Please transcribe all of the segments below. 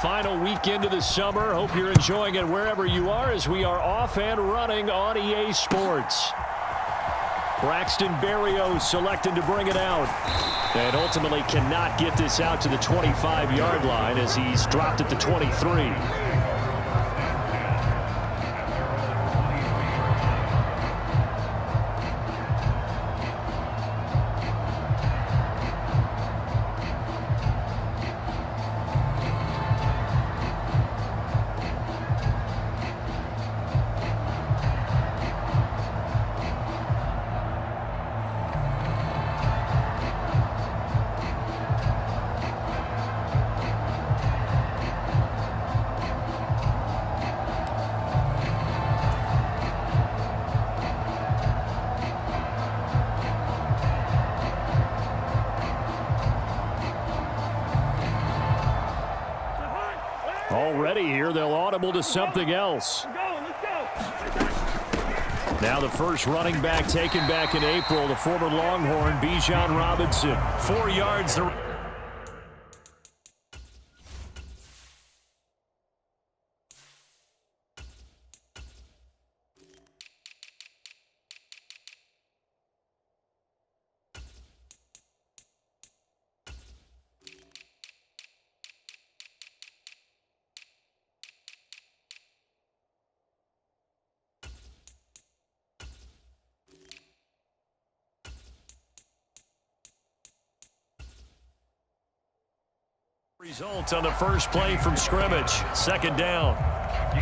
final weekend of the summer. Hope you're enjoying it wherever you are as we are off and running on EA Sports. Braxton Berrios selected to bring it out. And ultimately cannot get this out to the 25-yard line as he's dropped at the 23. Already here, they'll audible to something else. Now the first running back taken back in April, the former Longhorn, Bijan Robinson. 4 yards. Result on the first play from scrimmage. Second down.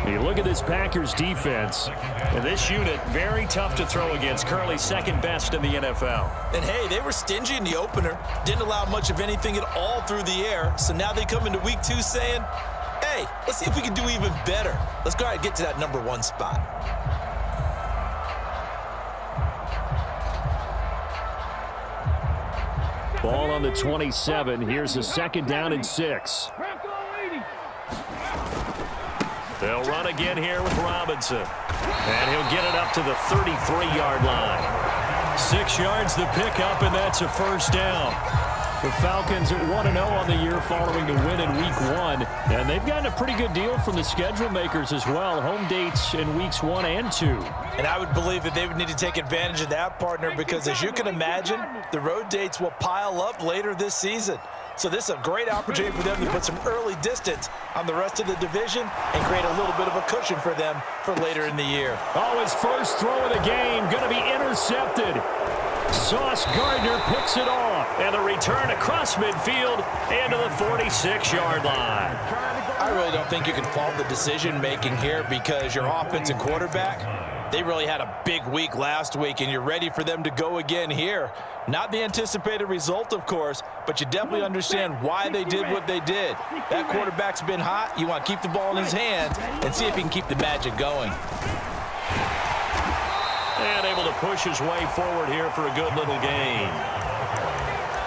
You look at this Packers defense, and this unit very tough to throw against. Currently second best in the NFL. And hey, they were stingy in the opener. Didn't allow much of anything at all through the air. So now they come into week 2 saying, hey, let's see if we can do even better. Let's go ahead and get to that number 1 spot. Ball on the 27. Here's a second down and 6. They'll run again here with Robinson. And he'll get it up to the 33-yard line. 6 yards the pickup, and that's a first down. The Falcons at 1-0 on the year following the win in Week 1. And they've gotten a pretty good deal from the schedule makers as well. Home dates in Weeks 1 and 2. And I would believe that they would need to take advantage of that, partner, because as you can imagine, the road dates will pile up later this season. So this is a great opportunity for them to put some early distance on the rest of the division and create a little bit of a cushion for them for later in the year. Oh, his first throw of the game going to be intercepted. Sauce Gardner picks it off, and the return across midfield and to the 46-yard line. I really don't think you can fault the decision-making here because your offensive quarterback, they really had a big week last week, and you're ready for them to go again here. Not the anticipated result, of course, but you definitely understand why they did what they did. That quarterback's been hot. You want to keep the ball in his hands and see if he can keep the magic going. And able to push his way forward here for a good little gain.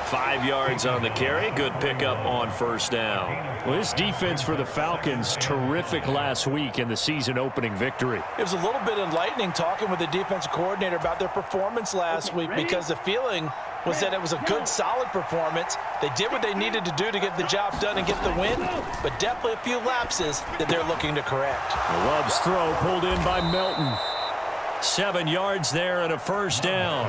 5 yards on the carry. Good pickup on first down. Well, this defense for the Falcons, terrific last week in the season-opening victory. It was a little bit enlightening talking with the defensive coordinator about their performance last week because the feeling was that it was a good, solid performance. They did what they needed to do to get the job done and get the win, but definitely a few lapses that they're looking to correct. Love's throw pulled in by Melton. 7 yards there and a first down.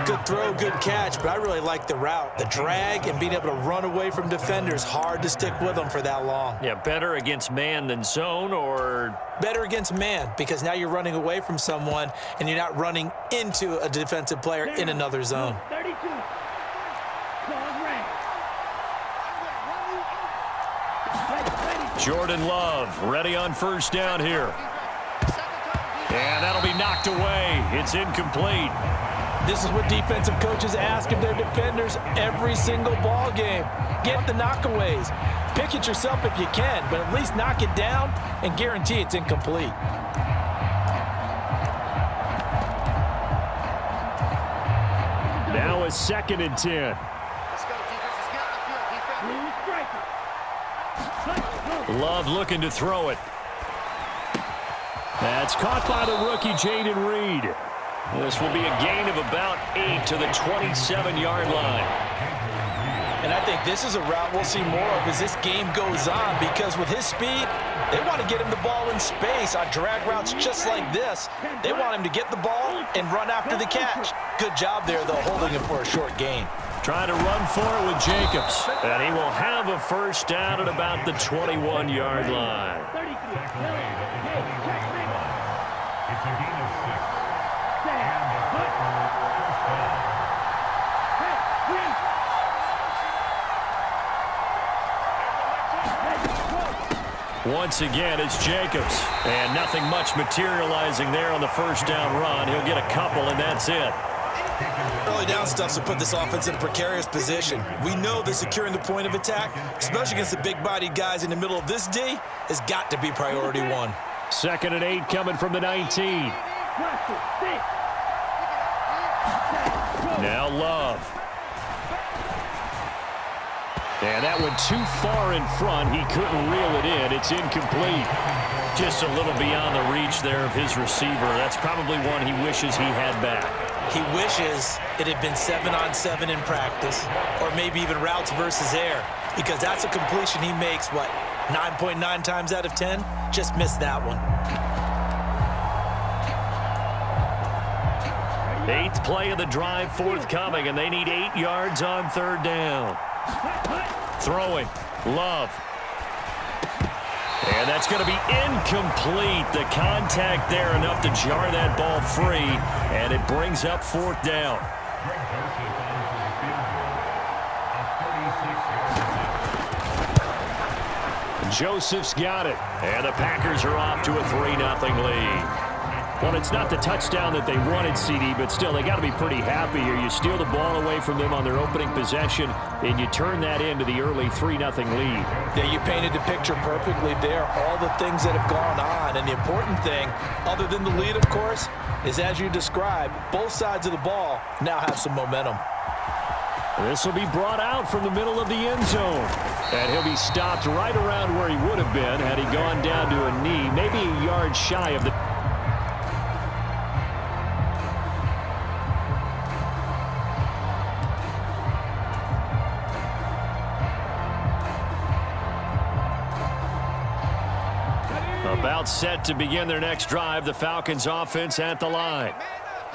Good throw, good catch, but I really like the route. The drag and being able to run away from defenders, hard to stick with them for that long. Yeah, better against man than zone, or? Better against man, because now you're running away from someone and you're not running into a defensive player in another zone. 32. Jordan Love ready on first down here. And that'll be knocked away. It's incomplete. This is what defensive coaches ask of their defenders every single ball game. Get the knockaways. Pick it yourself if you can, but at least knock it down and guarantee it's incomplete. Now a 2nd and 10. Love looking to throw it. That's caught by the rookie, Jaden Reed. This will be a gain of about 8 to the 27-yard line. And I think this is a route we'll see more of as this game goes on, because with his speed, they want to get him the ball in space on drag routes just like this. They want him to get the ball and run after the catch. Good job there, though, holding him for a short gain. Trying to run for it with Jacobs. And he will have a first down at about the 21-yard line. Once again, it's Jacobs. And nothing much materializing there on the first down run. He'll get a couple, and that's it. Early down stuff to put this offense in a precarious position. We know that securing the point of attack, especially against the big-bodied guys in the middle of this D, has got to be priority one. 2nd and 8 coming from the 19. Now Love. And that went too far in front. He couldn't reel it in. It's incomplete. Just a little beyond the reach there of his receiver. That's probably one he wishes he had back. He wishes it had been 7-on-7 in practice, or maybe even routes versus air, because that's a completion he makes, 9.9 times out of 10? Just missed that one. 8th play of the drive forthcoming, and they need 8 yards on 3rd down. Throwing. Love. And that's going to be incomplete. The contact there enough to jar that ball free, and it brings up 4th down. Joseph's got it, and the Packers are off to a 3-0 lead. Well, it's not the touchdown that they wanted, CD, but still, they got to be pretty happy here. You steal the ball away from them on their opening possession, and you turn that into the early 3-0 lead. Yeah, you painted the picture perfectly there, all the things that have gone on. And the important thing, other than the lead, of course, is as you described, both sides of the ball now have some momentum. This will be brought out from the middle of the end zone. And he'll be stopped right around where he would have been had he gone down to a knee, maybe a yard shy of the... About set to begin their next drive, the Falcons offense at the line.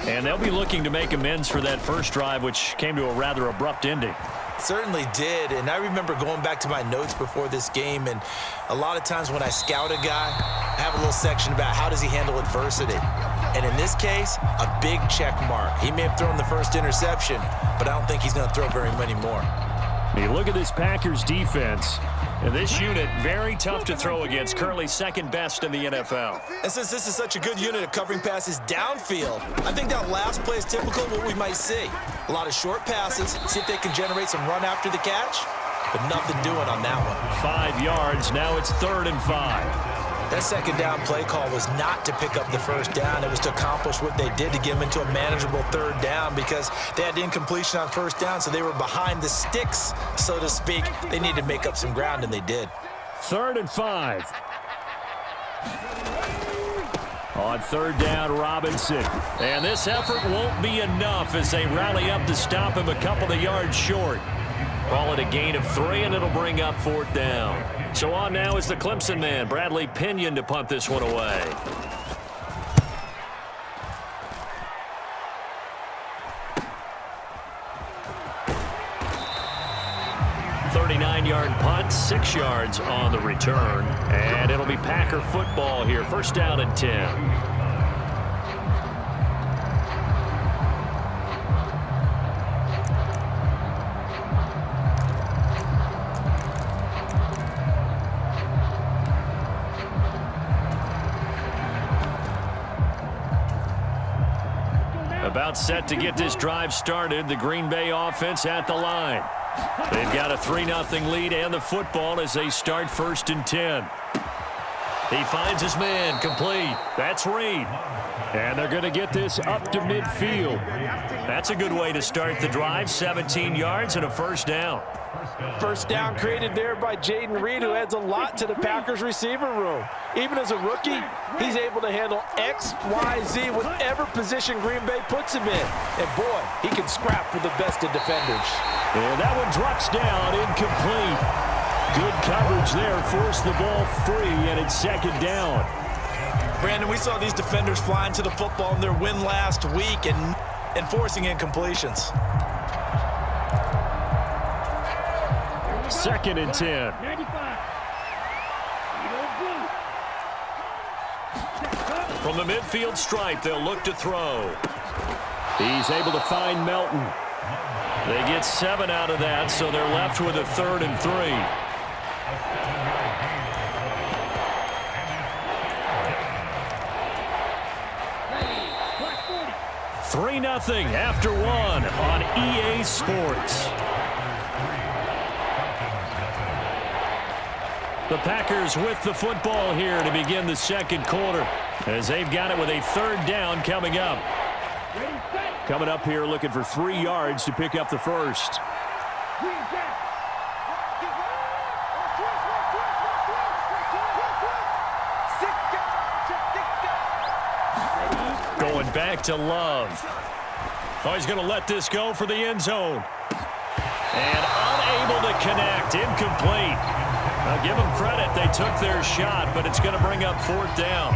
And they'll be looking to make amends for that first drive, which came to a rather abrupt ending. Certainly did, and I remember going back to my notes before this game, and a lot of times when I scout a guy, I have a little section about how does he handle adversity. And in this case, a big check mark. He may have thrown the first interception, but I don't think he's going to throw very many more. You look at this Packers defense, and this unit, very tough to throw against, currently 2nd best in the NFL. And since this is such a good unit of covering passes downfield, I think that last play is typical of what we might see. A lot of short passes, see if they can generate some run after the catch, but nothing doing on that one. 5 yards, now it's 3rd and 5. That 2nd down play call was not to pick up the first down. It was to accomplish what they did to get them into a manageable 3rd down, because they had incompletion on 1st down, so they were behind the sticks, so to speak. They needed to make up some ground, and they did. 3rd and 5. On 3rd down, Robinson. And this effort won't be enough as they rally up to stop him a couple of yards short. Call it a gain of 3, and it'll bring up 4th down. So on now is the Clemson man, Bradley Pinion, to punt this one away. .39-yard punt, 6 yards on the return. And it'll be Packer football here. 1st down and 10. About set to get this drive started. The Green Bay offense at the line. They've got a 3-0 lead and the football as they start 1st and 10. He finds his man, complete. That's Reed. And they're going to get this up to midfield. That's a good way to start the drive. 17 yards and a first down. First down created there by Jaden Reed, who adds a lot to the Packers receiver room. Even as a rookie, he's able to handle X, Y, Z, whatever position Green Bay puts him in. And boy, he can scrap for the best of defenders. And that one drops down, incomplete. Good coverage there, forced the ball free, and it's second down. Brandon, we saw these defenders flying to the football in their win last week and forcing incompletions. Second and 10. From the midfield stripe, they'll look to throw. He's able to find Melton. They get 7 out of that, so they're left with a 3rd and 3. 3-0 after 1 on EA Sports. The Packers with the football here to begin the second quarter, as they've got it with a 3rd down coming up. Coming up here looking for 3 yards to pick up the first. Going back to Love. Oh, he's going to let this go for the end zone. And unable to connect. Incomplete. I'll give them credit. They took their shot, but it's going to bring up 4th down.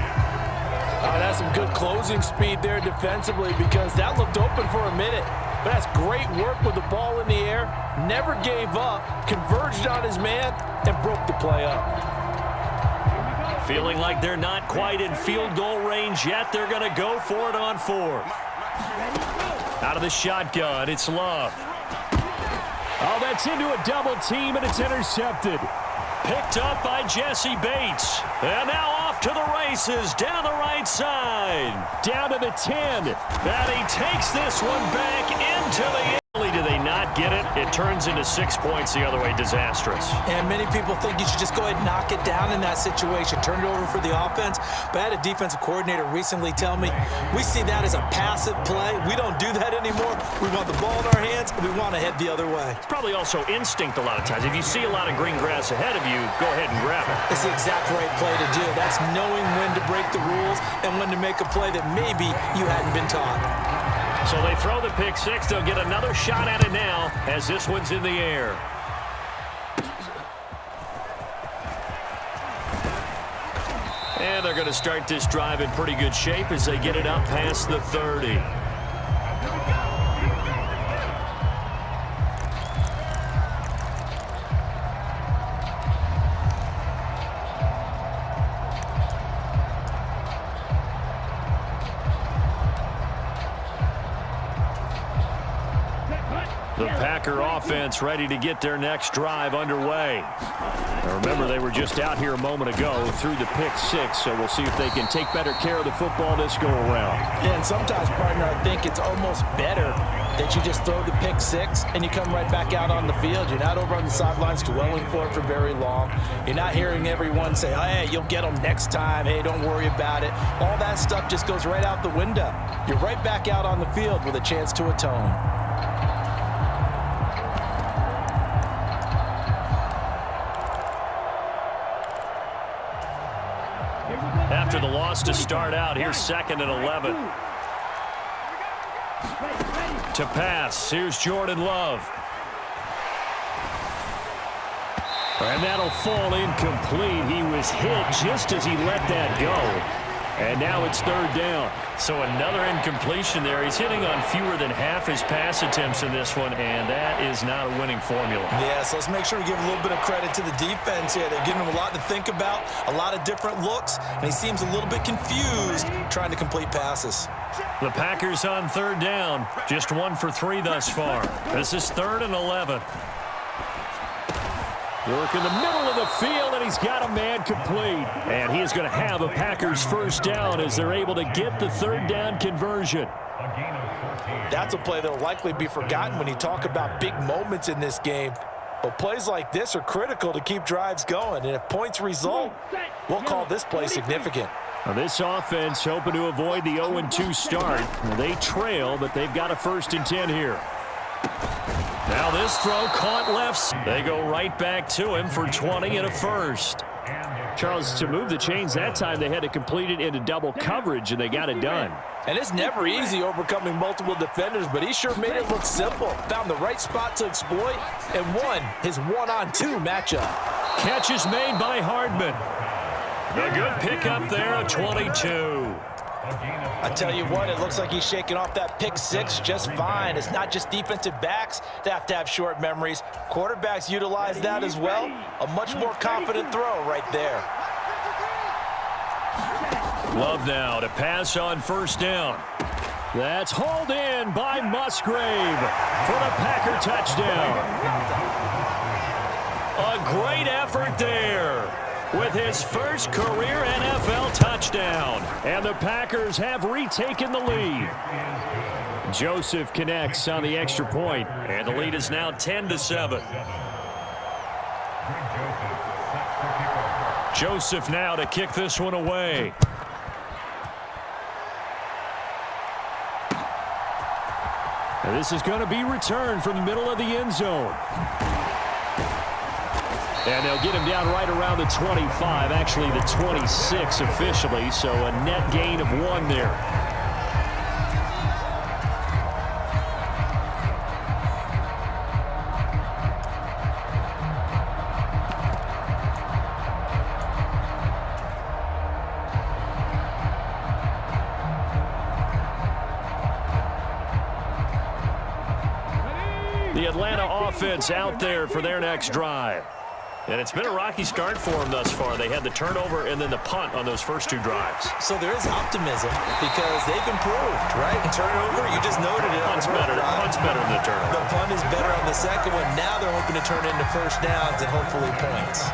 That's some good closing speed there defensively, because that looked open for a minute. But that's great work with the ball in the air. Never gave up. Converged on his man and broke the play up. Feeling like they're not quite in field goal range yet. They're going to go for it on 4th. Out of the shotgun, it's Love. Oh, that's into a double team, and it's intercepted. Picked up by Jesse Bates. And now off to the races down the right side. Down to the 10. And he takes this one back into the alley. Do they not get it? It turns into 6 points the other way. Disastrous. And many people think you should just go ahead and knock it down in that situation. Turn it over for the offense. But I had a defensive coordinator recently tell me, we see that as a passive play. We don't do that anymore. We want the ball in our hands, and we want to head the other way. It's probably also instinct a lot of times. If you see a lot of green grass ahead of you, go ahead and grab it. It's the exact right play to do. That's knowing when to break the rules and when to make a play that maybe you hadn't been taught. So they throw the pick 6. They'll get another shot at it now as this one's in the air. And they're going to start this drive in pretty good shape as they get it up past the 30. The Packer offense ready to get their next drive underway. Now remember, they were just out here a moment ago through the pick 6, so we'll see if they can take better care of the football this go-around. Yeah, and sometimes, partner, I think it's almost better that you just throw the pick 6 and you come right back out on the field. You're not over on the sidelines dwelling for it for very long. You're not hearing everyone say, oh, hey, you'll get them next time. Hey, don't worry about it. All that stuff just goes right out the window. You're right back out on the field with a chance to atone. After the loss to start out, here's 2nd and 11. To pass, here's Jordan Love. And that'll fall incomplete. He was hit just as he let that go. And now it's 3rd down. So another incompletion there. He's hitting on fewer than half his pass attempts in this one, and that is not a winning formula. Yeah, so let's make sure we give a little bit of credit to the defense here. They're giving him a lot to think about, a lot of different looks, and he seems a little bit confused trying to complete passes. The Packers on 3rd down. Just 1 for 3 thus far. This is 3rd and 11. Work in the middle of the field, and he's got a man complete. And he is going to have a Packers first down as they're able to get the 3rd down conversion. That's a play that will likely be forgotten when you talk about big moments in this game. But plays like this are critical to keep drives going. And if points result, we'll call this play significant. Now this offense hoping to avoid the 0-2 start. They trail, but they've got a 1st and 10 here. Now this throw caught left. They go right back to him for 20 and a 1st. Charles, to move the chains that time, they had to complete it into double coverage, and they got it done. And it's never easy overcoming multiple defenders, but he sure made it look simple. Found the right spot to exploit and won his 1-on-2 matchup. Catch is made by Hardman. A good pickup there, a 22. I tell you what, it looks like he's shaking off that pick 6 just fine. It's not just defensive backs that have short memories. Quarterbacks utilize that as well. A much more confident throw right there. Love now to pass on 1st down. That's hauled in by Musgrave for the Packer touchdown. A great effort there with his first career NFL touchdown. And the Packers have retaken the lead. Joseph connects on the extra point, and the lead is now 10-7. Joseph now to kick this one away. And this is going to be returned from the middle of the end zone. And they'll get him down right around the 25, actually the 26 officially, so a net gain of 1 there. The Atlanta offense out there for their next drive. And it's been a rocky start for them thus far. They had the turnover and then the punt on those first 2 drives. So there is optimism because they've improved, right? Turnover, you just noted it. Punt's better than the turnover. The punt is better on the second one. Now they're hoping to turn into 1st downs and hopefully points.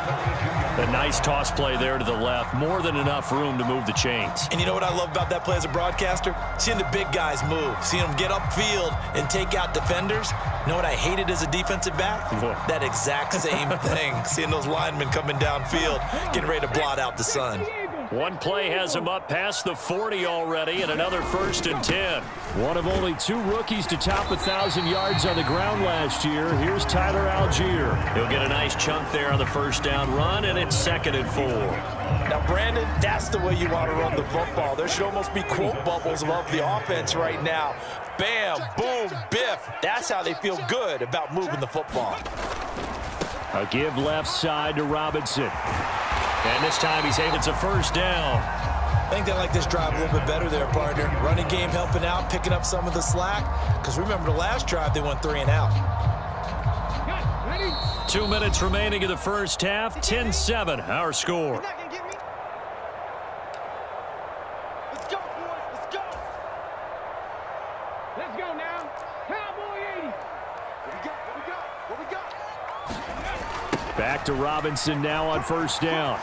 A nice toss play there to the left. More than enough room to move the chains. And you know what I love about that play as a broadcaster? Seeing the big guys move. Seeing them get upfield and take out defenders. You know what I hated as a defensive back? That exact same thing. Seeing those linemen coming downfield, getting ready to blot out the sun. One play has him up past the 40 already, and another 1st and 10. One of only 2 rookies to top 1,000 yards on the ground last year. Here's Tyler Algier. He'll get a nice chunk there on the 1st down run, and it's 2nd and 4. Now, Brandon, that's the way you want to run the football. There should almost be quote bubbles above the offense right now. Bam, boom, biff. That's how they feel good about moving the football. A give left side to Robinson. And this time he's able to 1st down. I think they like this drive a little bit better there, partner. Running game helping out, picking up some of the slack. Because remember the last drive, they went 3 and out. 2 minutes remaining in the 1st half. 10-7, our score. Let's go, boys. Let's go. Let's go now. Cowboy 80. What we got? Back to Robinson now on 1st down.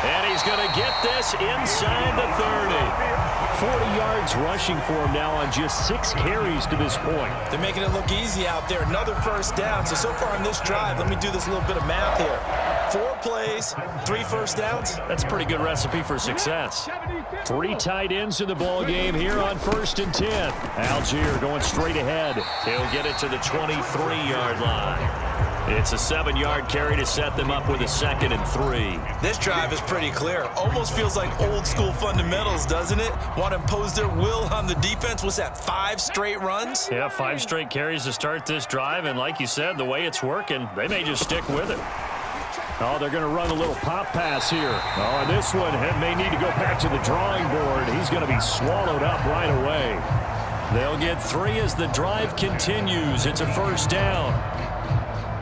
And he's going to get this inside the 30. 40 yards rushing for him now on just 6 carries to this point. They're making it look easy out there. Another 1st down. So far on this drive, let me do this little bit of math here. 4 plays, 3 1st downs. That's a pretty good recipe for success. 3 tight ends in the ball game here on 1st and 10. Algier going straight ahead. He'll get it to the 23-yard line. It's a 7-yard carry to set them up with a 2nd and 3. This drive is pretty clear. Almost feels like old school fundamentals, doesn't it? Want to impose their will on the defense. What's that, 5 straight runs? Yeah, 5 straight carries to start this drive. And like you said, the way it's working, they may just stick with it. Oh, they're going to run a little pop pass here. Oh, and this one may need to go back to the drawing board. He's going to be swallowed up right away. They'll get 3 as the drive continues. It's a 1st down.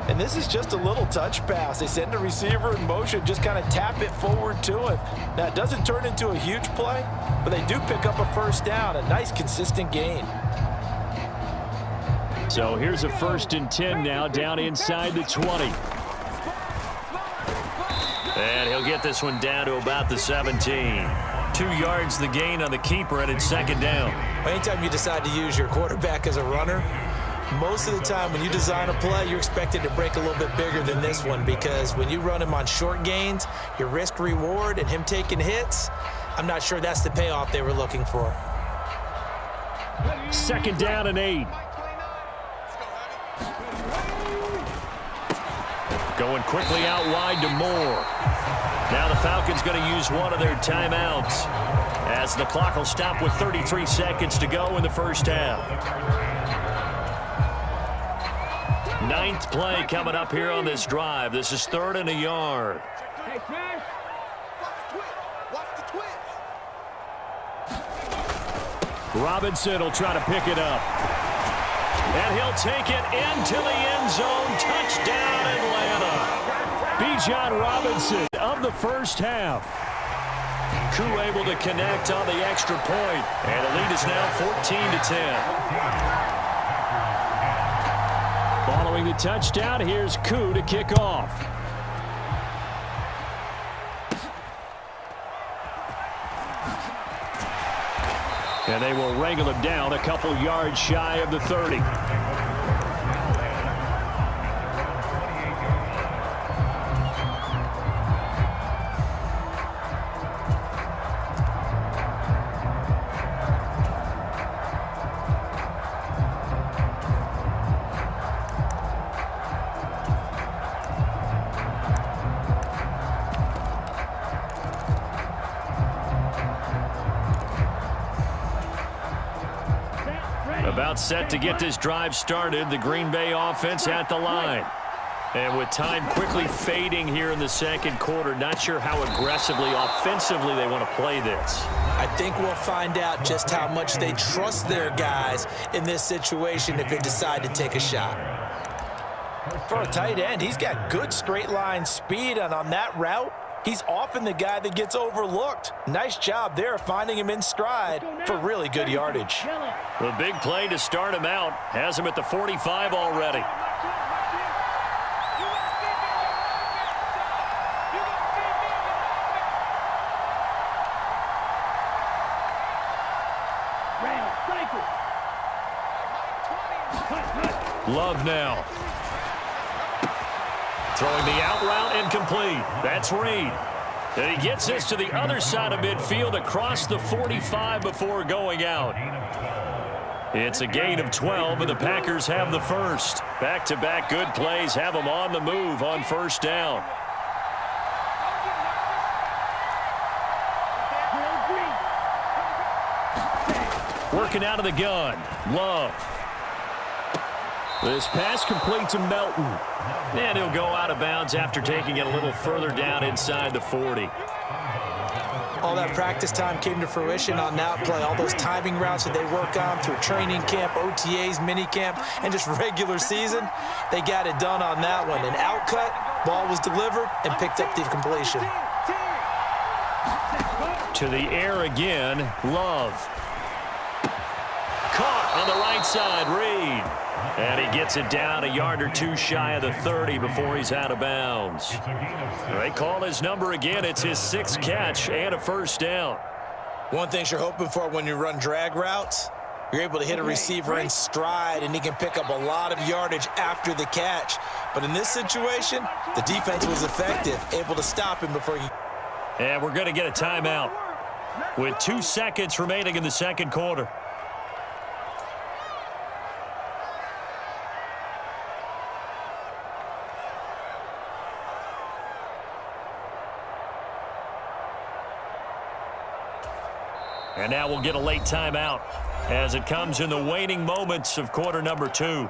And this is just a little touch pass. They send the receiver in motion, just kind of tap it forward to him. Now, it doesn't turn into a huge play, but they do pick up a 1st down, a nice, consistent gain. So here's a 1st and 10 now, down inside the 20. And he'll get this one down to about the 17. 2 yards the gain on the keeper, and it's 2nd down. Anytime you decide to use your quarterback as a runner, Most of the time when you design a play, you're expected to break a little bit bigger than this one because when you run him on short gains, your risk reward and him taking hits, I'm not sure that's the payoff they were looking for. 2nd down and 8. Going quickly out wide to Moore. Now the Falcons going to use one of their timeouts as the clock will stop with 33 seconds to go in the first half. 9th play coming up here on this drive. This is 3rd and a yard. Hey, Cash. Watch the twist. Robinson will try to pick it up. And he'll take it into the end zone. Touchdown, Atlanta. Bijan Robinson of the first half. Crew able to connect on the extra point. And the lead is now 14-10. Following the touchdown, here's Koo to kick off. And they will wrangle him down a couple yards shy of the 30. About set to get this drive started. The Green Bay offense at the line. And with time quickly fading here in the second quarter, not sure how aggressively, offensively they want to play this. I think we'll find out just how much they trust their guys in this situation if they decide to take a shot. For a tight end, he's got good straight line speed, and on that route, he's often the guy that gets overlooked. Nice job there finding him in stride for really good yardage. The big play to start him out has him at the 45 already. Love now. Throwing the out route incomplete. That's Reed. And he gets this to the other side of midfield across the 45 before going out. It's a gain of 12, and the Packers have the first. Back-to-back good plays have them on the move on first down. Working out of the gun. Love. This pass complete to Melton. And he'll go out of bounds after taking it a little further down inside the 40. All that practice time came to fruition on that play. All those timing routes that they work on through training camp, OTAs, minicamp, and just regular season, they got it done on that one. An outcut, ball was delivered, and picked up the completion. To the air again, Love. Caught on the right side, Reed. And he gets it down a yard or two shy of the 30 before he's out of bounds. They call his number again. It's his 6th catch and a first down. One thing you're hoping for when you run drag routes, you're able to hit a receiver in stride, and he can pick up a lot of yardage after the catch. But in this situation, the defense was effective, able to stop him before he... And we're going to get a timeout with 2 seconds remaining in the second quarter. And now we'll get a late timeout as it comes in the waning moments of quarter number 2.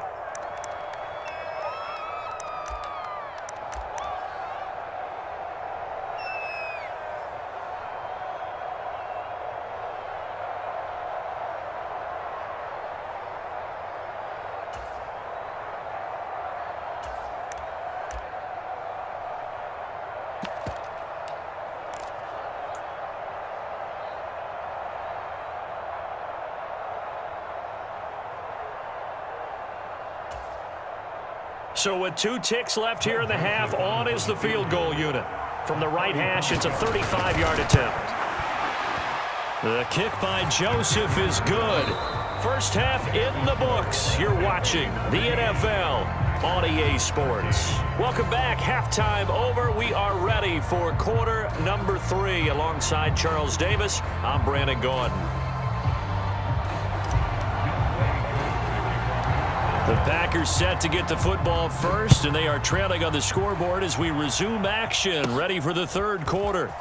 So with 2 ticks left here in the half, on is the field goal unit. From the right hash, it's a 35-yard attempt. The kick by Joseph is good. First half in the books. You're watching the NFL on EA Sports. Welcome back. Halftime over. We are ready for quarter number 3. Alongside Charles Davis, I'm Brandon Gaudin. The Packers set to get the football first, and they are trailing on the scoreboard as we resume action, ready for the third quarter.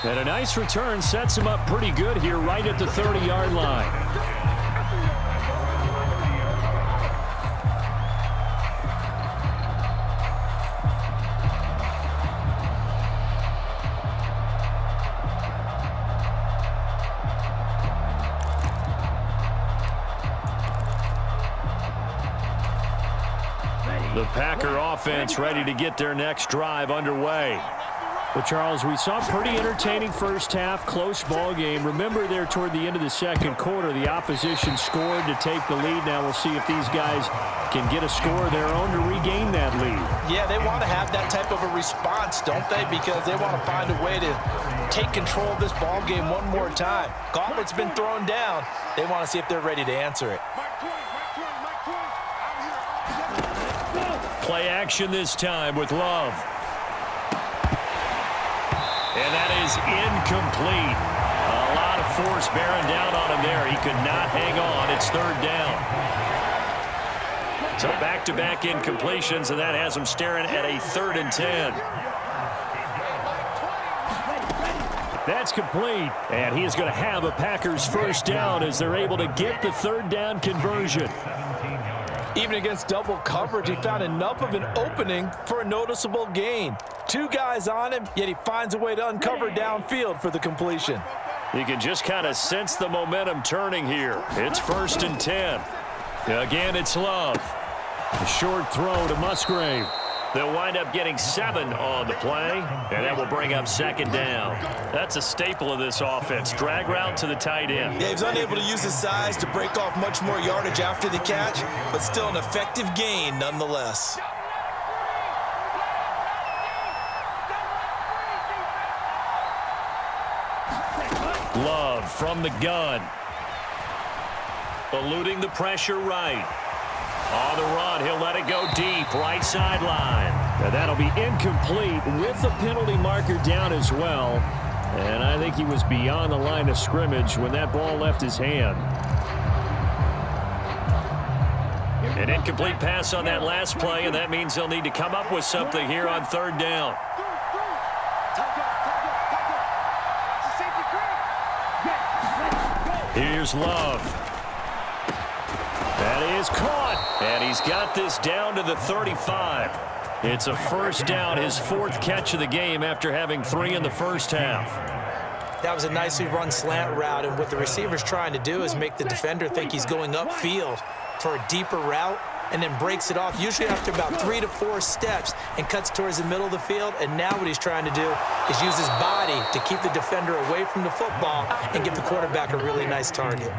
And a nice return sets him up pretty good here right at the 30-yard line. The Packer offense ready to get their next drive underway. Well, Charles, we saw a pretty entertaining first half, close ball game. Remember there toward the end of the second quarter, the opposition scored to take the lead. Now we'll see if these guys can get a score of their own to regain that lead. Yeah, they want to have that type of a response, don't they? Because they want to find a way to take control of this ball game one more time. Gauntlet's been thrown down. They want to see if they're ready to answer it. Play action this time with Love. And that is incomplete. A lot of force bearing down on him there. He could not hang on. It's third down. So back-to-back incompletions, and that has him staring at a 3rd and 10. That's complete. And he is going to have a Packers first down as they're able to get the 3rd down conversion. Even against double coverage, he found enough of an opening for a noticeable gain. 2 guys on him, yet he finds a way to uncover downfield for the completion. You can just kind of sense the momentum turning here. It's 1st and 10. Again, it's Love. A short throw to Musgrave. They'll wind up getting 7 on the play, and that will bring up 2nd down. That's a staple of this offense. Drag route to the tight end. Yeah, he was unable to use his size to break off much more yardage after the catch, but still an effective gain nonetheless. Love from the gun. Eluding the pressure right. On the run, he'll let it go deep, right sideline. And that'll be incomplete with the penalty marker down as well. And I think he was beyond the line of scrimmage when that ball left his hand. An incomplete pass on that last play, and that means they'll need to come up with something here on 3rd down. Here's Love. That is caught, and he's got this down to the 35. It's a first down, his 4th catch of the game after having 3 in the first half. That was a nicely run slant route, and what the receiver's trying to do is make the defender think he's going upfield for a deeper route, and then breaks it off, usually after about 3 to 4 steps, and cuts towards the middle of the field. And now what he's trying to do is use his body to keep the defender away from the football and give the quarterback a really nice target.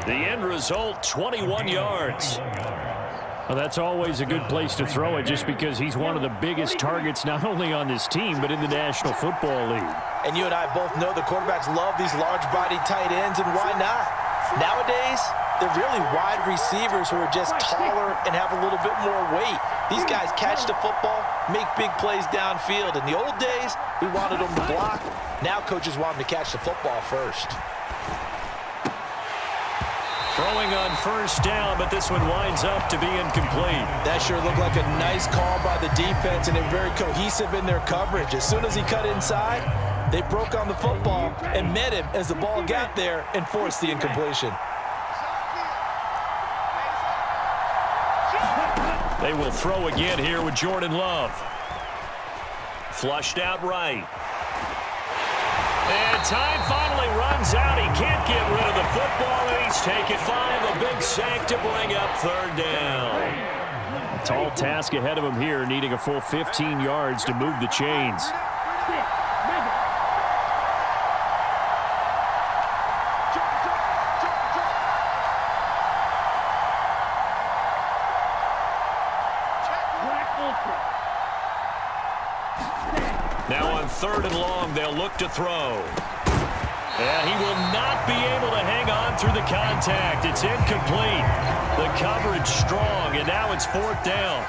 The end result, 21 yards. Well, that's always a good place to throw it just because he's one of the biggest targets not only on this team but in the National Football League. And you and I both know the quarterbacks love these large-bodied tight ends, and why not? Nowadays, they're really wide receivers who are just taller and have a little bit more weight. These guys catch the football, make big plays downfield. In the old days, we wanted them to block. Now coaches want them to catch the football first. Throwing on first down, but this one winds up to be incomplete. That sure looked like a nice call by the defense, and they're very cohesive in their coverage. As soon as he cut inside, they broke on the football and met him as the ball got there and forced the incompletion. They will throw again here with Jordan Love. Flushed out right. And time finally runs out. He can't get rid of the football, and he's taken 5. A big sack to bring up 3rd down. A tall task ahead of him here, needing a full 15 yards to move the chains. Now on 3rd 3rd and long. They'll look to throw. And he will not be able to hang on through the contact. It's incomplete. The coverage strong, and now it's 4th down.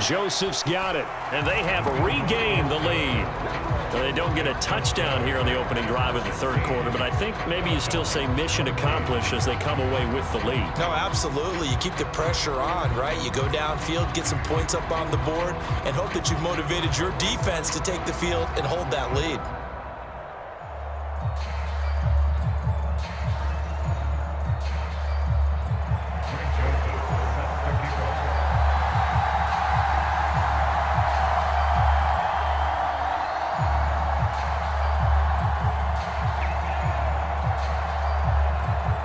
Joseph's got it, and they have regained the lead. Well, they don't get a touchdown here on the opening drive of the 3rd quarter, but I think maybe you still say mission accomplished as they come away with the lead. No, absolutely. You keep the pressure on, right? You go downfield, get some points up on the board, and hope that you've motivated your defense to take the field and hold that lead.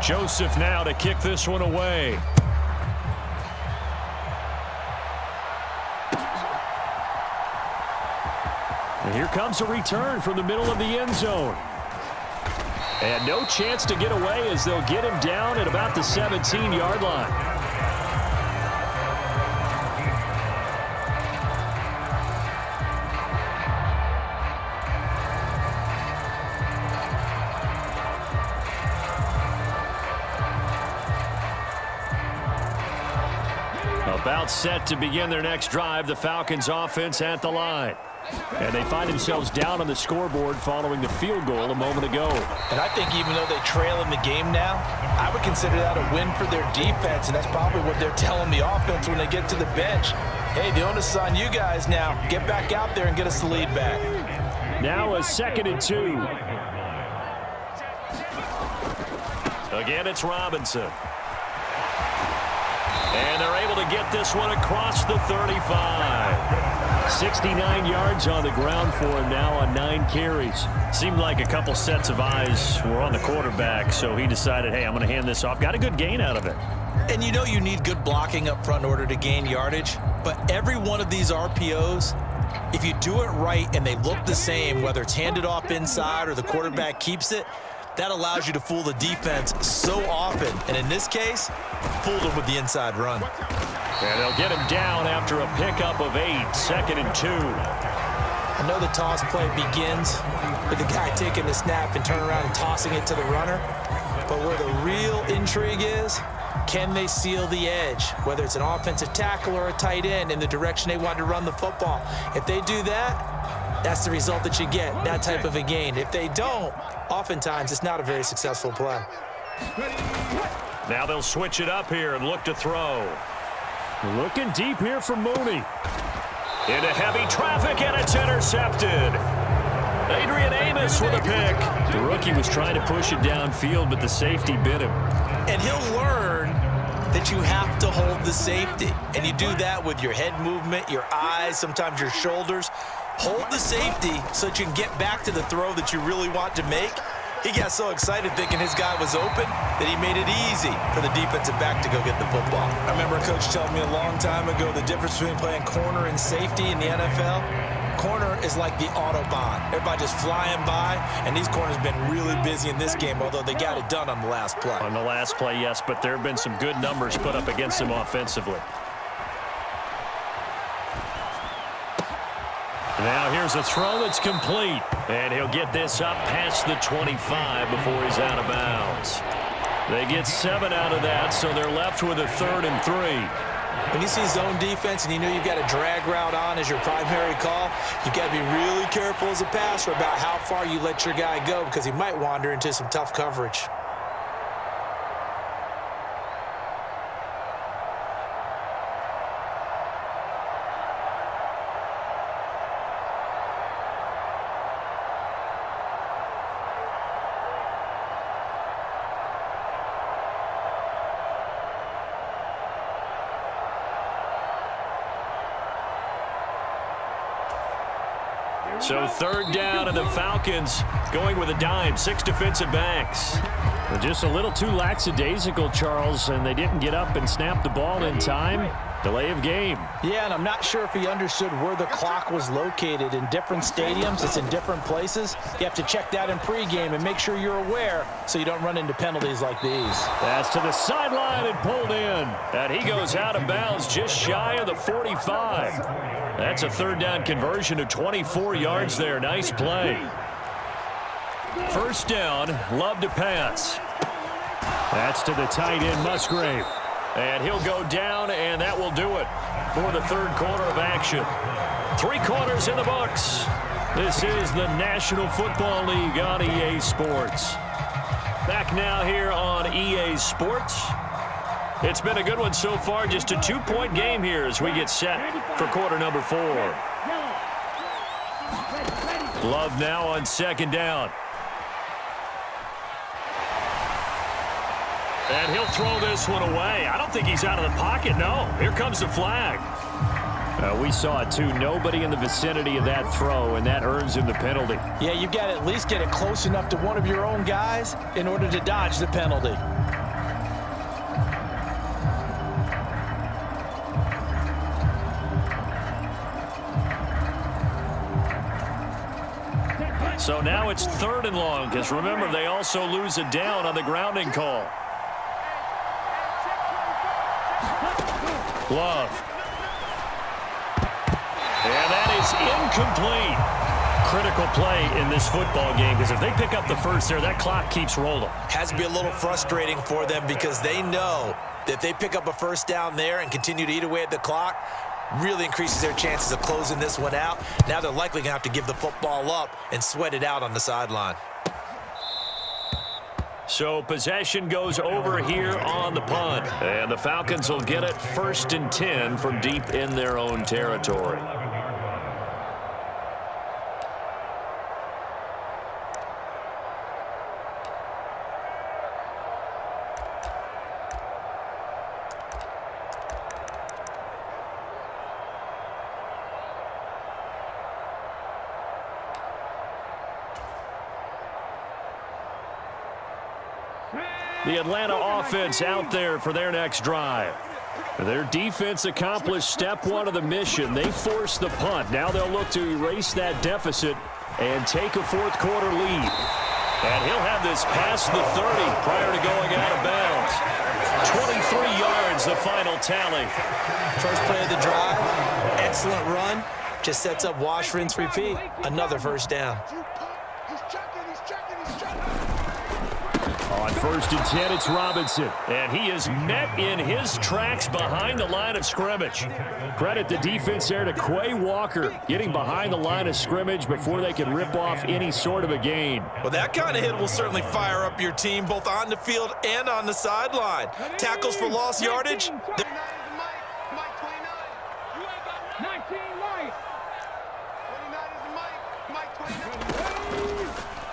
Joseph now to kick this one away. And here comes a return from the middle of the end zone. And no chance to get away as they'll get him down at about the 17-yard line. About set to begin their next drive, the Falcons offense at the line. And they find themselves down on the scoreboard following the field goal a moment ago. And I think even though they trail in the game now, I would consider that a win for their defense, and that's probably what they're telling the offense when they get to the bench. Hey, the onus is on you guys now. Get back out there and get us the lead back. Now a 2nd and 2. Again, it's Robinson. And they're able to get this one across the 35. 69 yards on the ground for him now on 9 carries. Seemed like a couple sets of eyes were on the quarterback, so he decided, hey, I'm going to hand this off. Got a good gain out of it. And you know you need good blocking up front in order to gain yardage, but every one of these RPOs, if you do it right and they look the same, whether it's handed off inside or the quarterback keeps it, that allows you to fool the defense so often. And in this case, fooled them with the inside run. And they'll get him down after a pickup of 8, 2nd and 2. I know the toss play begins with the guy taking the snap and turning around and tossing it to the runner. But where the real intrigue is, can they seal the edge, whether it's an offensive tackle or a tight end, in the direction they want to run the football? If they do that, that's the result that you get, that type of a gain. If they don't, oftentimes it's not a very successful play. Now they'll switch it up here and look to throw. Looking deep here for Mooney. Into heavy traffic, and it's intercepted. Adrian Amos with a pick. The rookie was trying to push it downfield, but the safety bit him. And he'll learn that you have to hold the safety. And you do that with your head movement, your eyes, sometimes your shoulders. Hold the safety so that you can get back to the throw that you really want to make. He got so excited thinking his guy was open that he made it easy for the defensive back to go get the football. I remember a coach telling me a long time ago the difference between playing corner and safety in the NFL. Corner is like the Autobahn. Everybody just flying by, and these corners have been really busy in this game, although they got it done on the last play. On the last play, yes, but there have been some good numbers put up against him offensively. Now here's a throw that's complete. And he'll get this up past the 25 before he's out of bounds. They get 7 out of that, so they're left with a 3rd and 3. When you see zone defense and you know you've got a drag route on as your primary call, you've got to be really careful as a passer about how far you let your guy go, because he might wander into some tough coverage. So third down, and the Falcons going with a dime. 6 defensive backs. Just a little too lackadaisical, Charles, and they didn't get up and snap the ball in time. Delay of game. Yeah, and I'm not sure if he understood where the clock was located. In different stadiums, it's in different places. You have to check that in pregame and make sure you're aware so you don't run into penalties like these. That's to the sideline and pulled in. And he goes out of bounds just shy of the 45. That's a third down conversion of 24 yards there. Nice play. First down, Love to pass. That's to the tight end, Musgrave. And he'll go down, and that will do it for the third quarter of action. 3 quarters in the books. This is the National Football League on EA Sports. Back now here on EA Sports. It's been a good one so far. Just a 2-point game here as we get set for quarter number 4. Love now on second down. And he'll throw this one away. I don't think he's out of the pocket, no. Here comes the flag. We saw it, too. Nobody in the vicinity of that throw, and that earns him the penalty. Yeah, you've got to at least get it close enough to one of your own guys in order to dodge the penalty. So now it's 3rd and long, because remember, they also lose a down on the grounding call. Love. And that is incomplete. Critical play in this football game, because if they pick up the first there, that clock keeps rolling. Has to be a little frustrating for them because they know that if they pick up a first down there and continue to eat away at the clock, really increases their chances of closing this one out. Now they're likely going to have to give the football up and sweat it out on the sideline. So possession goes over here on the punt. And the Falcons will get it 1st and 10 from deep in their own territory. The Atlanta offense out there for their next drive. Their defense accomplished step 1 of the mission. They forced the punt. Now they'll look to erase that deficit and take a 4th quarter lead. And he'll have this past the 30 prior to going out of bounds. 23 yards, the final tally. First play of the drive, excellent run. Just sets up wash, rinse, repeat. Another first down. On 1st and 10, it's Robinson. And he is met in his tracks behind the line of scrimmage. Credit the defense there to Quay Walker, getting behind the line of scrimmage before they can rip off any sort of a gain. Well, that kind of hit will certainly fire up your team both on the field and on the sideline. Tackles for lost yardage.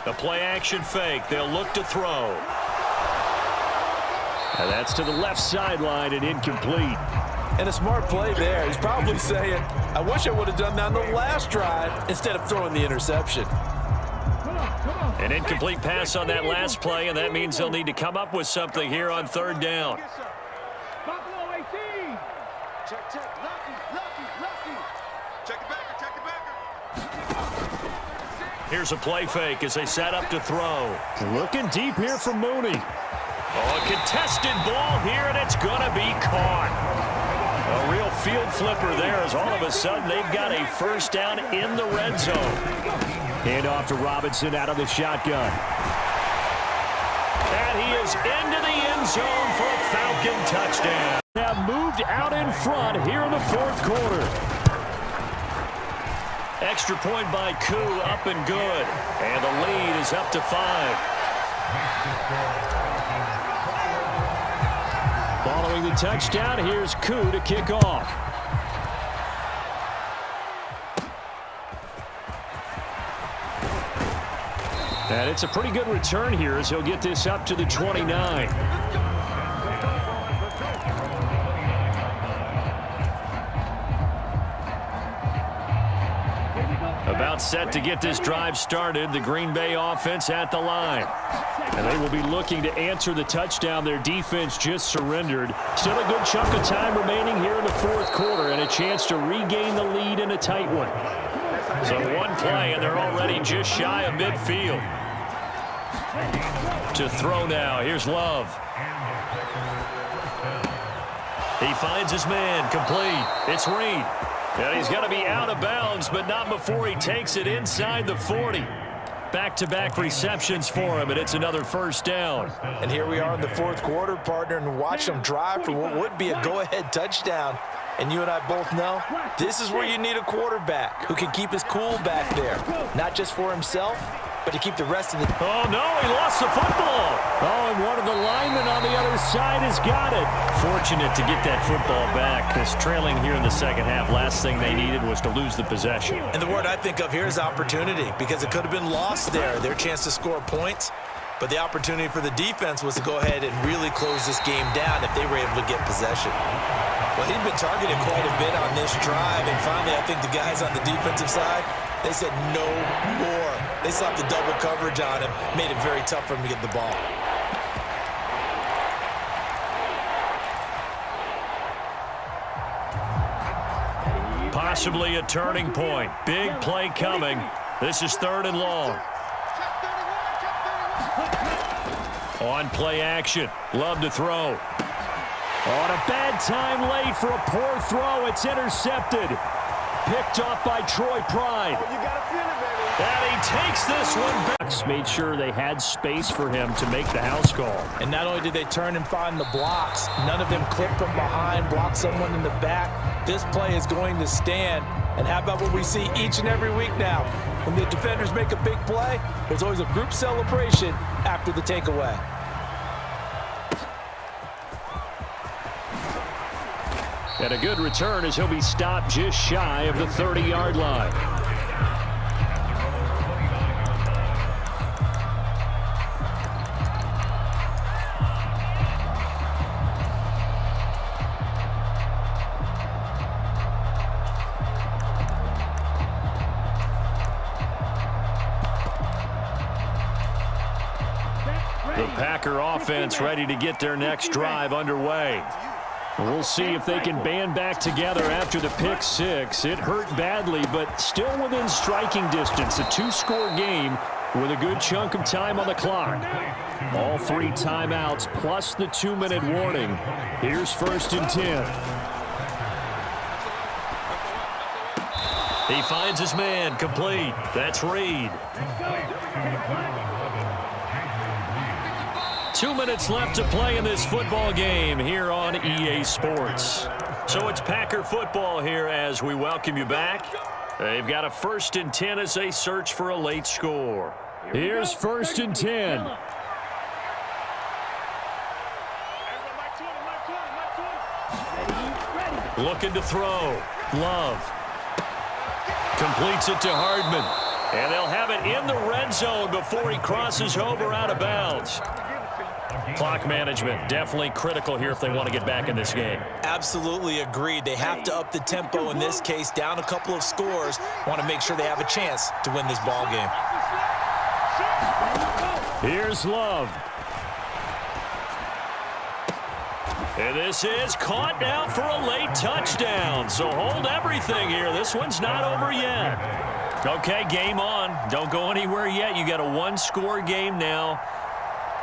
The play action fake. They'll look to throw. And that's to the left sideline and incomplete. And a smart play there. He's probably saying, I wish I would have done that on the last drive instead of throwing the interception. An incomplete pass on that last play, and that means they'll need to come up with something here on 3rd down. Check, Lucky. Check it backer. Here's a play fake as they set up to throw. Looking deep here for Mooney. Oh, a contested ball here, and it's going to be caught. A real field flipper there as all of a sudden they've got a first down in the red zone. Hand off to Robinson out of the shotgun. And he is into the end zone for a Falcon touchdown. Have moved out in front here in the 4th quarter. Extra point by Koo, up and good. And the lead is up to 5. Following the touchdown, here's Koo to kick off. And it's a pretty good return here as he'll get this up to the 29. About About set to get this drive started. The Green Bay offense at the line. And they will be looking to answer the touchdown their defense just surrendered. Still a good chunk of time remaining here in the fourth quarter and a chance to regain the lead in a tight one. So one play, and they're already just shy of midfield. To throw now. Here's Love. He finds his man. Complete. It's Reed. And he's going to be out of bounds, but not before he takes it inside the 40. Back-to-back receptions for him, and it's another first down. And here we are in the fourth quarter, partner, and watch them drive for what would be a go-ahead touchdown. And you and I both know this is where you need a quarterback who can keep his cool back there, not just for himself, but to keep the rest of the... Oh, no, he lost the football. Oh, and one of the linemen on the other side has got it. Fortunate to get that football back, because trailing here in the second half, last thing they needed was to lose the possession. And the word I think of here is opportunity, because it could have been lost there, their chance to score points. But the opportunity for the defense was to go ahead and really close this game down if they were able to get possession. Well, he'd been targeted quite a bit on this drive, and finally I think the guys on the defensive side, they said no more. They slapped the double coverage on him, made it very tough for him to get the ball. Possibly a turning point. Big play coming. This is 3rd and long. On play action. Love to throw. On a bad time late for a poor throw. It's intercepted. Picked off by Troy Pride. And he takes this one back. Made sure they had space for him to make the house call. And not only did they turn and find the blocks, none of them clipped from behind, blocked someone in the back. This play is going to stand. And how about what we see each and every week now? When the defenders make a big play, there's always a group celebration after the takeaway. And a good return as he'll be stopped just shy of the 30-yard line. The Packer offense ready to get their next drive underway. We'll see if they can band back together after the pick six. It hurt badly, but still within striking distance. A 2-score game with a good chunk of time on the clock. All 3 timeouts plus the 2-minute warning. Here's 1st and 10. He finds his man. Complete. That's Reed. 2 minutes left to play in this football game here on EA Sports. So it's Packer football here as we welcome you back. They've got a 1st and 10 as they search for a late score. Here's 1st and 10. Looking to throw. Love. Completes it to Hardman. And they'll have it in the red zone before he crosses over out of bounds. Clock management definitely critical here if they want to get back in this game. Absolutely agreed. They have to up the tempo in this case, down a couple of scores. Want to make sure they have a chance to win this ball game. Here's Love. And this is caught now for a late touchdown. So hold everything here. This one's not over yet. Okay, game on. Don't go anywhere yet. You got a 1-score game now.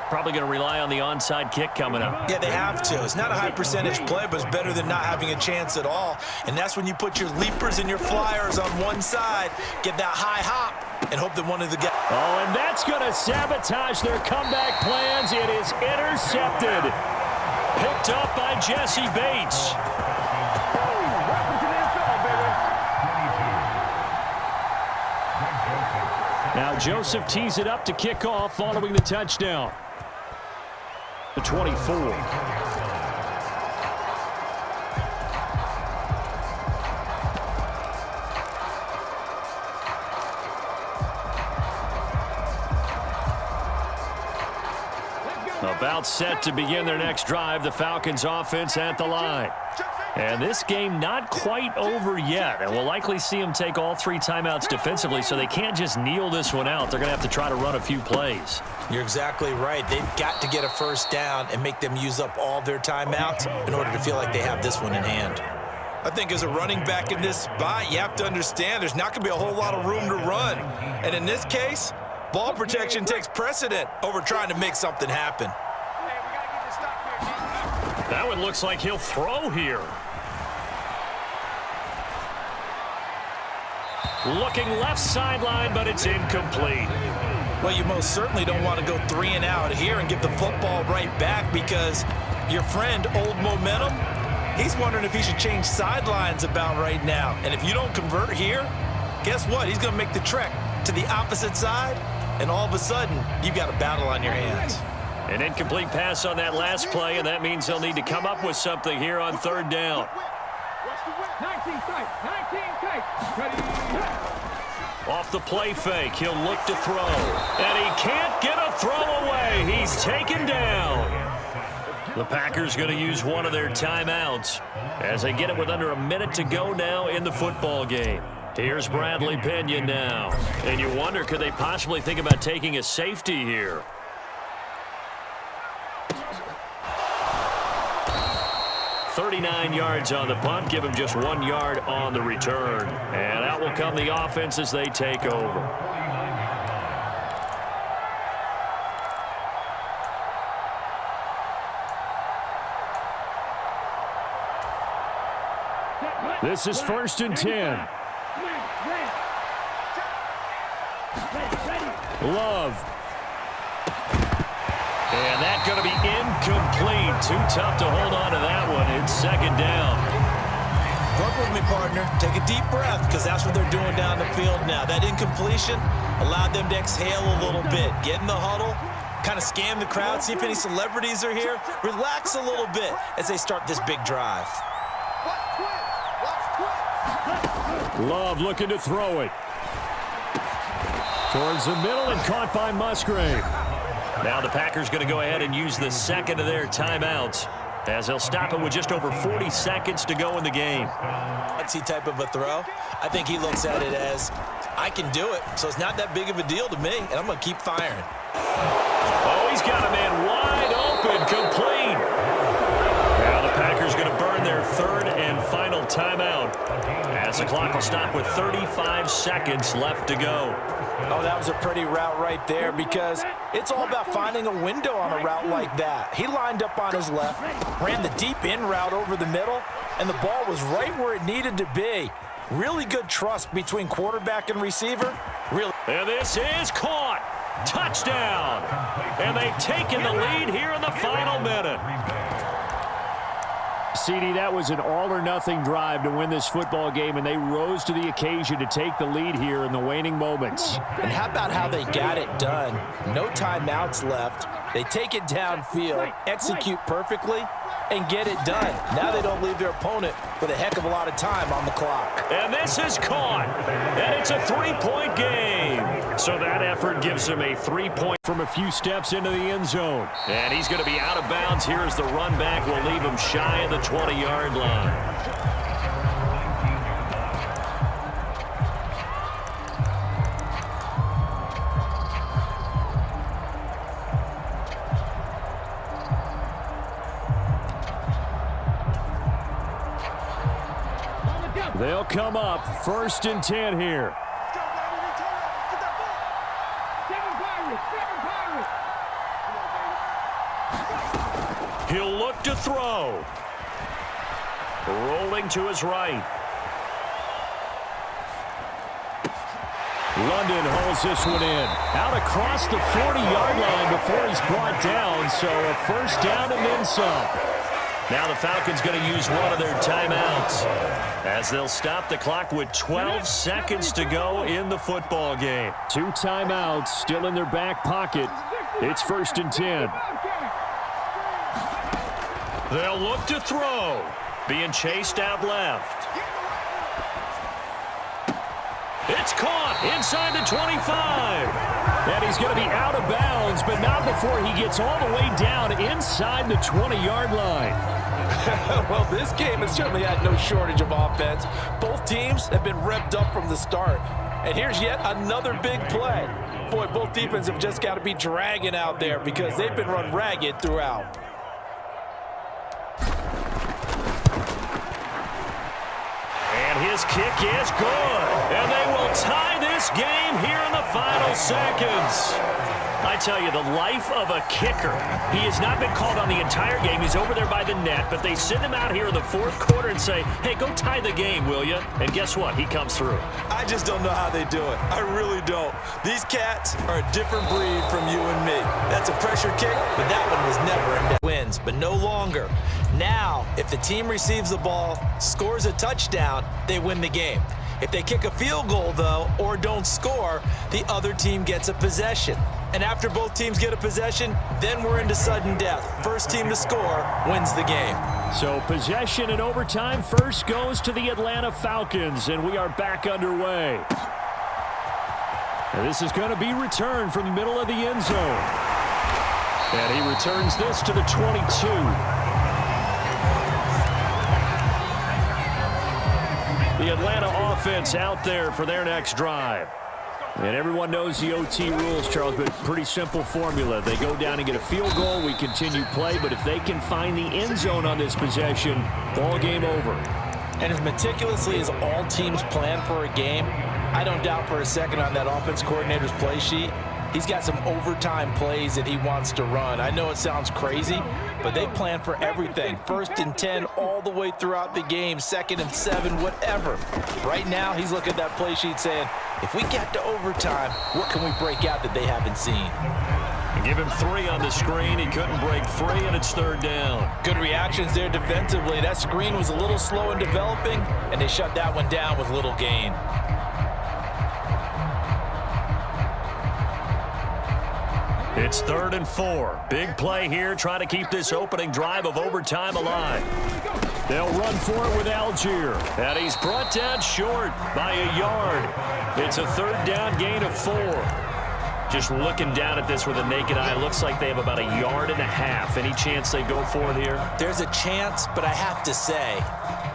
Probably going to rely on the onside kick coming up. Yeah, they have to. It's not a high percentage play, but it's better than not having a chance at all. And that's when you put your leapers and your flyers on one side, get that high hop, and hope that one of the guys... Oh, and that's going to sabotage their comeback plans. It is intercepted. Picked up by Jesse Bates. Now Joseph tees it up to kick off following the touchdown. The 24. About set to begin their next drive. The Falcons offense at the line. And this game not quite over yet. And we'll likely see them take all 3 timeouts defensively, so they can't just kneel this one out. They're going to have to try to run a few plays. You're exactly right. They've got to get a first down and make them use up all their timeouts in order to feel like they have this one in hand. I think as a running back in this spot, you have to understand there's not going to be a whole lot of room to run. And in this case, ball protection takes precedent over trying to make something happen. That one looks like he'll throw here. Looking left sideline, but it's incomplete. Well, you most certainly don't want to go 3 and out here and give the football right back because your friend, Old Momentum, he's wondering if he should change sidelines about right now. And if you don't convert here, guess what? He's going to make the trek to the opposite side, and all of a sudden, you've got a battle on your hands. An incomplete pass on that last play, and that means they'll need to come up with something here on 3rd down. 19 tight, 19 tight. Ready. Off the play fake, he'll look to throw. And he can't get a throw away. He's taken down. The Packers going to use one of their timeouts as they get it with under a minute to go now in the football game. Here's Bradley Pena now. And you wonder, could they possibly think about taking a safety here? .39 yards on the punt, give him just 1 yard on the return. And out will come the offense as they take over. This is 1st and 10. Love. And that's going to be incomplete. Too tough to hold on to that one. It's 2nd down. Work with me, partner. Take a deep breath because that's what they're doing down the field now. That incompletion allowed them to exhale a little bit. Get in the huddle, kind of scan the crowd, see if any celebrities are here. Relax a little bit as they start this big drive. Love looking to throw it. Towards the middle and caught by Musgrave. Now the Packers going to go ahead and use the 2nd of their timeouts as they'll stop it with just over 40 seconds to go in the game. What's he type of a throw? I think he looks at it as, I can do it, so it's not that big of a deal to me, and I'm going to keep firing. Oh, he's got a man wide open, complete. Now the Packers going to burn their 3rd and final timeout as the clock will stop with 35 seconds left to go. Oh, that was a pretty route right there because it's all about finding a window on a route like that. He lined up on his left, ran the deep in route over the middle, and the ball was right where it needed to be. Really good trust between quarterback and receiver. Really. And this is caught. Touchdown. And they've taken the lead here in the final minute. CD, that was an all-or-nothing drive to win this football game, and they rose to the occasion to take the lead here in the waning moments. And how about how they got it done? No timeouts left. They take it downfield, execute perfectly, and get it done. Now they don't leave their opponent with a heck of a lot of time on the clock. And this is caught. And it's a 3-point game. So that effort gives him a 3-point from a few steps into the end zone. And he's going to be out of bounds. Here as the run back will leave him shy of the 20-yard line. They'll come up 1st and 10 here. He'll look to throw. Rolling to his right. London holds this one in. Out across the 40-yard line before he's brought down, so a 1st down and then some. Now the Falcons going to use one of their timeouts as they'll stop the clock with 12 seconds to go in the football game. 2 timeouts still in their back pocket. It's 1st and 10. They'll look to throw. Being chased out left. It's caught inside the 25. And he's going to be out of bounds, but not before he gets all the way down inside the 20-yard line. Well, this game has certainly had no shortage of offense. Both teams have been revved up from the start. And here's yet another big play. Boy, both defenses have just got to be dragging out there because they've been run ragged throughout. And his kick is good. And they will tie this game here in the final seconds. I tell you, the life of a kicker. He has not been called on the entire game. He's over there by the net, but they send him out here in the fourth quarter and say, hey, go tie the game, will you? And guess what? He comes through. I just don't know how they do it. I really don't. These cats are a different breed from you and me. That's a pressure kick, but that one was never in. Wins, but no longer. Now, if the team receives the ball, scores a touchdown, they win the game. If they kick a field goal, though, or don't score, the other team gets a possession. And after both teams get a possession, then we're into sudden death. First team to score wins the game. So possession in overtime first goes to the Atlanta Falcons, and we are back underway. And this is going to be returned from the middle of the end zone. And he returns this to the 22. The Atlanta offense out there for their next drive. And everyone knows the OT rules, Charles, but pretty simple formula. They go down and get a field goal, we continue play, but if they can find the end zone on this possession, ball game over. And as meticulously as all teams plan for a game, I don't doubt for a second on that offense coordinator's play sheet, he's got some overtime plays that he wants to run. I know it sounds crazy, but they plan for everything. 1st and 10 all the way throughout the game, 2nd and 7, whatever. Right now, he's looking at that play sheet saying, if we get to overtime, what can we break out that they haven't seen? Give him 3 on the screen. He couldn't break free, and it's 3rd down. Good reactions there defensively. That screen was a little slow in developing, and they shut that one down with little gain. It's 3rd and 4. Big play here, trying to keep this opening drive of overtime alive. They'll run for it with Algier. And he's brought down short by a yard. It's a 3rd down gain of 4. Just looking down at this with a naked eye, looks like they have about 1.5 yards. Any chance they go for it here? There's a chance, but I have to say,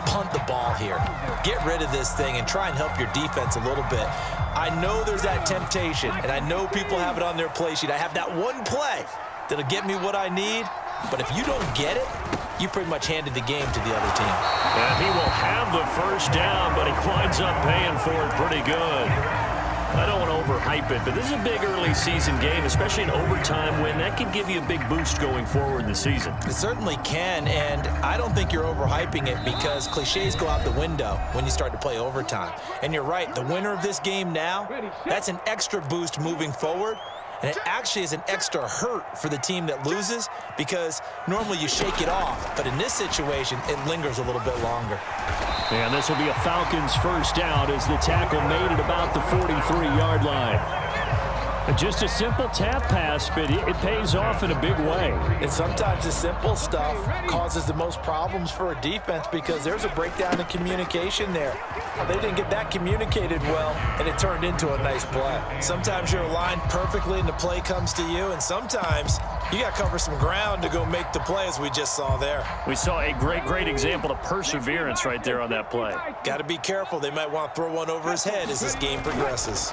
punt the ball here. Get rid of this thing and try and help your defense a little bit. I know there's that temptation, and I know people have it on their play sheet. I have that one play that'll get me what I need, but if you don't get it, you pretty much handed the game to the other team. And he will have the 1st down, but he winds up paying for it pretty good. I don't want to overhype it, but this is a big early season game, especially an overtime win. That can give you a big boost going forward in the season. It certainly can, and I don't think you're overhyping it because cliches go out the window when you start to play overtime. And you're right, the winner of this game now, that's an extra boost moving forward. And it actually is an extra hurt for the team that loses because normally you shake it off. But in this situation, it lingers a little bit longer. And this will be a Falcons 1st down as the tackle made at about the 43-yard line. Just a simple tap pass, but it pays off in a big way. And sometimes the simple stuff causes the most problems for a defense because there's a breakdown in communication there. They didn't get that communicated well, and it turned into a nice play. Sometimes you're aligned perfectly and the play comes to you, and sometimes you got to cover some ground to go make the play, as we just saw there. We saw a great example of perseverance right there on that play. Got to be careful. They might want to throw one over his head as this game progresses.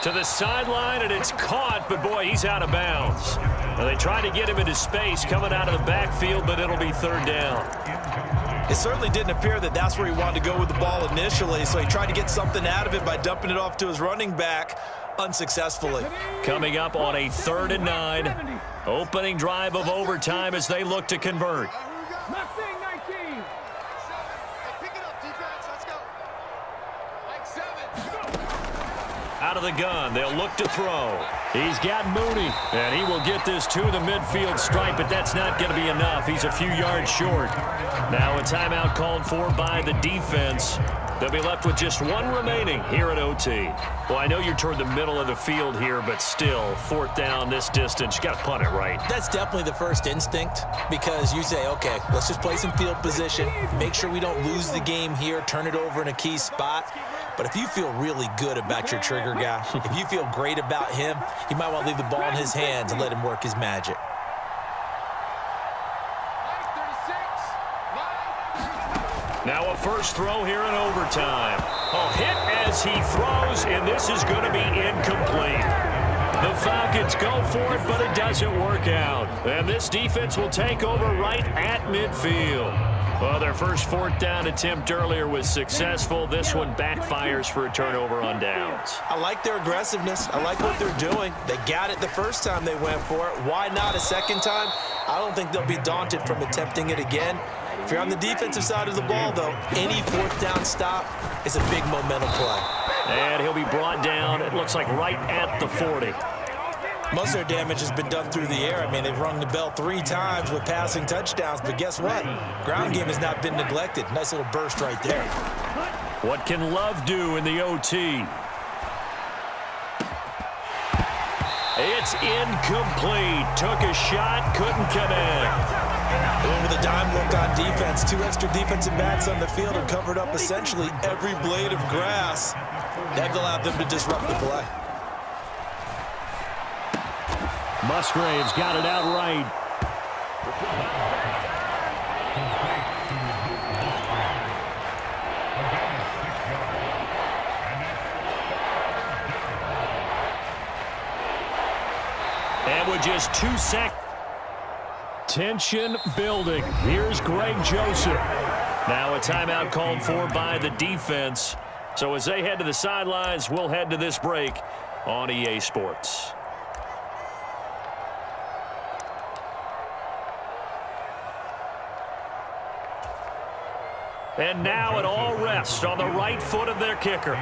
To the sideline, and it's caught, but boy, he's out of bounds. Now they try to get him into space coming out of the backfield, but it'll be 3rd down. It certainly didn't appear that that's where he wanted to go with the ball initially, so he tried to get something out of it by dumping it off to his running back unsuccessfully. Coming up on a 3rd and 9, opening drive of overtime as they look to convert. Left thing, 19. Pick it up, defense. Let's go. Like 7. Out of the gun, they'll look to throw. He's got Mooney, and he will get this to the midfield stripe, but that's not going to be enough. He's a few yards short. Now a timeout called for by the defense. They'll be left with just 1 remaining here at OT. Well, I know you're toward the middle of the field here, but still, 4th down this distance, you got to punt it right. That's definitely the first instinct because you say, okay, let's just play some field position, make sure we don't lose the game here, turn it over in a key spot. But if you feel really good about your trigger guy, if you feel great about him, you might want to leave the ball in his hands and let him work his magic. Now a first throw here in overtime. A hit as he throws, and this is going to be incomplete. The Falcons go for it, but it doesn't work out. And this defense will take over right at midfield. Well, their first fourth down attempt earlier was successful. This one backfires for a turnover on downs. I like their aggressiveness. I like what they're doing. They got it the first time they went for it. Why not a second time? I don't think they'll be daunted from attempting it again. If you're on the defensive side of the ball, though, any fourth down stop is a big momentum play. And he'll be brought down, it looks like, right at the 40. Most of their damage has been done through the air. I mean, they've rung the bell 3 times with passing touchdowns, but guess what? Ground game has not been neglected. Nice little burst right there. What can Love do in the OT? It's incomplete. Took a shot, couldn't connect. And with a dime look on defense, 2 extra defensive backs on the field have covered up essentially every blade of grass. That allowed them to disrupt the play. Musgrave's got it out right. And with just 2 seconds. Tension building. Here's Greg Joseph. Now a timeout called for by the defense. So as they head to the sidelines, we'll head to this break on EA Sports. And now it all rests on the right foot of their kicker.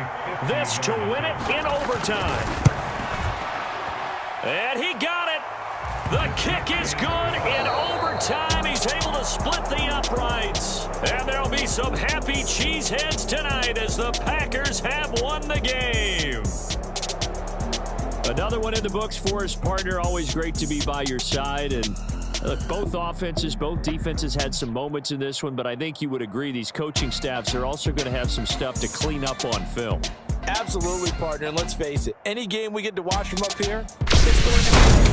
This to win it in overtime. And he got it. The kick is good in overtime. He's able to split the uprights. And there'll be some happy cheeseheads tonight as the Packers have won the game. Another one in the books for his partner. Always great to be by your side. And look, both offenses, both defenses had some moments in this one, but I think you would agree these coaching staffs are also going to have some stuff to clean up on film. Absolutely, partner. And let's face it, any game we get to watch from up here, it's going to be